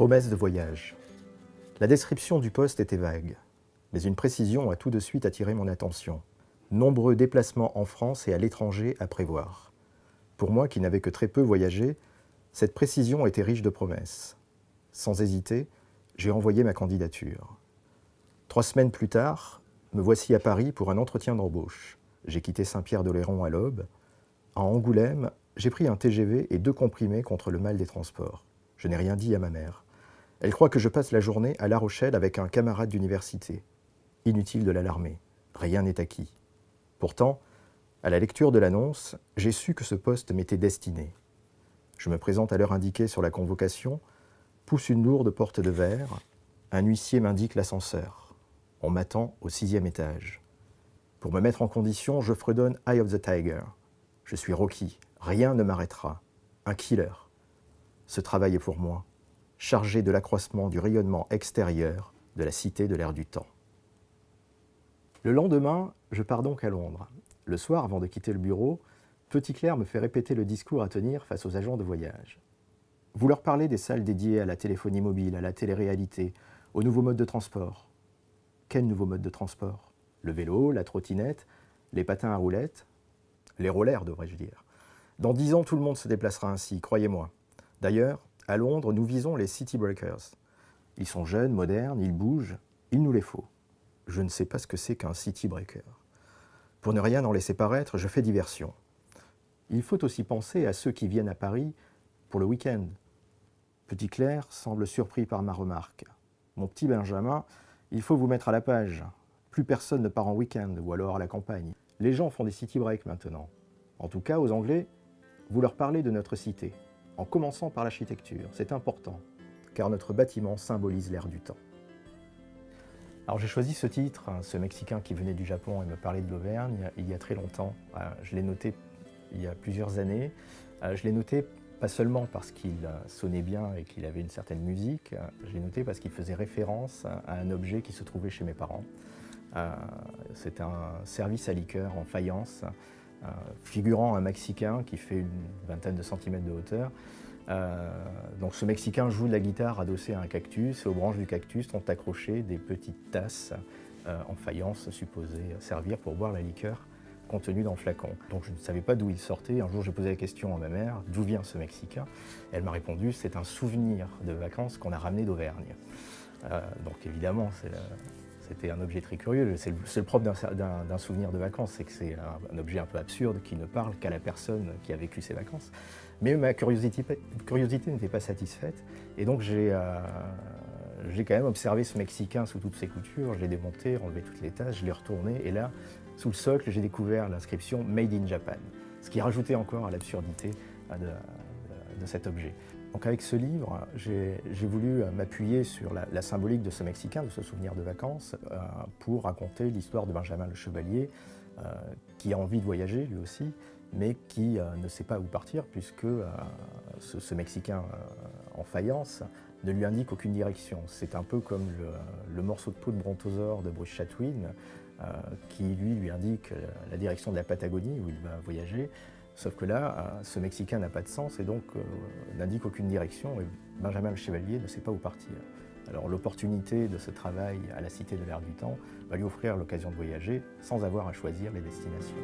Promesse de voyage. La description du poste était vague, mais une précision a tout de suite attiré mon attention. Nombreux déplacements en France et à l'étranger à prévoir. Pour moi qui n'avais que très peu voyagé, cette précision était riche de promesses. Sans hésiter, j'ai envoyé ma candidature. 3 semaines plus tard, me voici à Paris pour un entretien d'embauche. J'ai quitté Saint-Pierre-d'Oléron à l'aube. À Angoulême, j'ai pris un TGV et 2 comprimés contre le mal des transports. Je n'ai rien dit à ma mère. Elle croit que je passe la journée à La Rochelle avec un camarade d'université. Inutile de l'alarmer, rien n'est acquis. Pourtant, à la lecture de l'annonce, j'ai su que ce poste m'était destiné. Je me présente à l'heure indiquée sur la convocation, pousse une lourde porte de verre, un huissier m'indique l'ascenseur. On m'attend au 6e étage. Pour me mettre en condition, je fredonne Eye of the Tiger. Je suis Rocky, rien ne m'arrêtera. Un killer. Ce travail est pour moi, chargé de l'accroissement du rayonnement extérieur de la cité de l'air du temps. Le lendemain, je pars donc à Londres. Le soir, avant de quitter le bureau, Petit Clair me fait répéter le discours à tenir face aux agents de voyage. Vous leur parlez des salles dédiées à la téléphonie mobile, à la télé-réalité, aux nouveaux modes de transport. Quels nouveaux modes de transport? Le vélo, la trottinette, les patins à roulettes, les rollers, devrais-je dire. Dans 10 ans, tout le monde se déplacera ainsi, croyez-moi. D'ailleurs, à Londres, nous visons les city breakers. Ils sont jeunes, modernes, ils bougent, il nous les faut. Je ne sais pas ce que c'est qu'un city breaker. Pour ne rien en laisser paraître, je fais diversion. Il faut aussi penser à ceux qui viennent à Paris pour le week-end. Petit Clair semble surpris par ma remarque. Mon petit Benjamin, il faut vous mettre à la page. Plus personne ne part en week-end ou alors à la campagne. Les gens font des city breaks maintenant. En tout cas, aux Anglais, vous leur parlez de notre cité, en commençant par l'architecture. C'est important, car notre bâtiment symbolise l'air du temps. Alors j'ai choisi ce titre, ce Mexicain qui venait du Japon et me parlait de l'Auvergne, il y a très longtemps. Je l'ai noté il y a plusieurs années. Je l'ai noté pas seulement parce qu'il sonnait bien et qu'il avait une certaine musique, je l'ai noté parce qu'il faisait référence à un objet qui se trouvait chez mes parents. C'est un service à liqueur en faïence, figurant un Mexicain qui fait une vingtaine de centimètres de hauteur. Donc ce Mexicain joue de la guitare adossé à un cactus et aux branches du cactus sont accrochées des petites tasses en faïence supposées servir pour boire la liqueur contenue dans le flacon. Donc je ne savais pas d'où il sortait. Un jour j'ai posé la question à ma mère, d'où vient ce Mexicain? Elle m'a répondu, c'est un souvenir de vacances qu'on a ramené d'Auvergne. Donc évidemment, c'était un objet très curieux. C'est le propre d'un souvenir de vacances, c'est que c'est un objet un peu absurde qui ne parle qu'à la personne qui a vécu ses vacances. Mais ma curiosité n'était pas satisfaite, et donc j'ai quand même observé ce Mexicain sous toutes ses coutures. Je l'ai démonté, enlevé toutes les tasses, je l'ai retourné, et là, sous le socle, j'ai découvert l'inscription « Made in Japan », ce qui rajoutait encore à l'absurdité de cet objet. Donc avec ce livre, j'ai voulu m'appuyer sur la symbolique de ce Mexicain, de ce souvenir de vacances, pour raconter l'histoire de Benjamin le Chevalier, qui a envie de voyager lui aussi, mais qui ne sait pas où partir, puisque ce Mexicain en faïence ne lui indique aucune direction. C'est un peu comme le morceau de peau de brontosaure de Bruce Chatwin, qui lui indique la direction de la Patagonie, où il va voyager. Sauf que là, ce Mexicain n'a pas de sens et donc n'indique aucune direction, et Benjamin le Chevalier ne sait pas où partir. Alors l'opportunité de ce travail à la Cité de l'Air du Temps va lui offrir l'occasion de voyager sans avoir à choisir les destinations.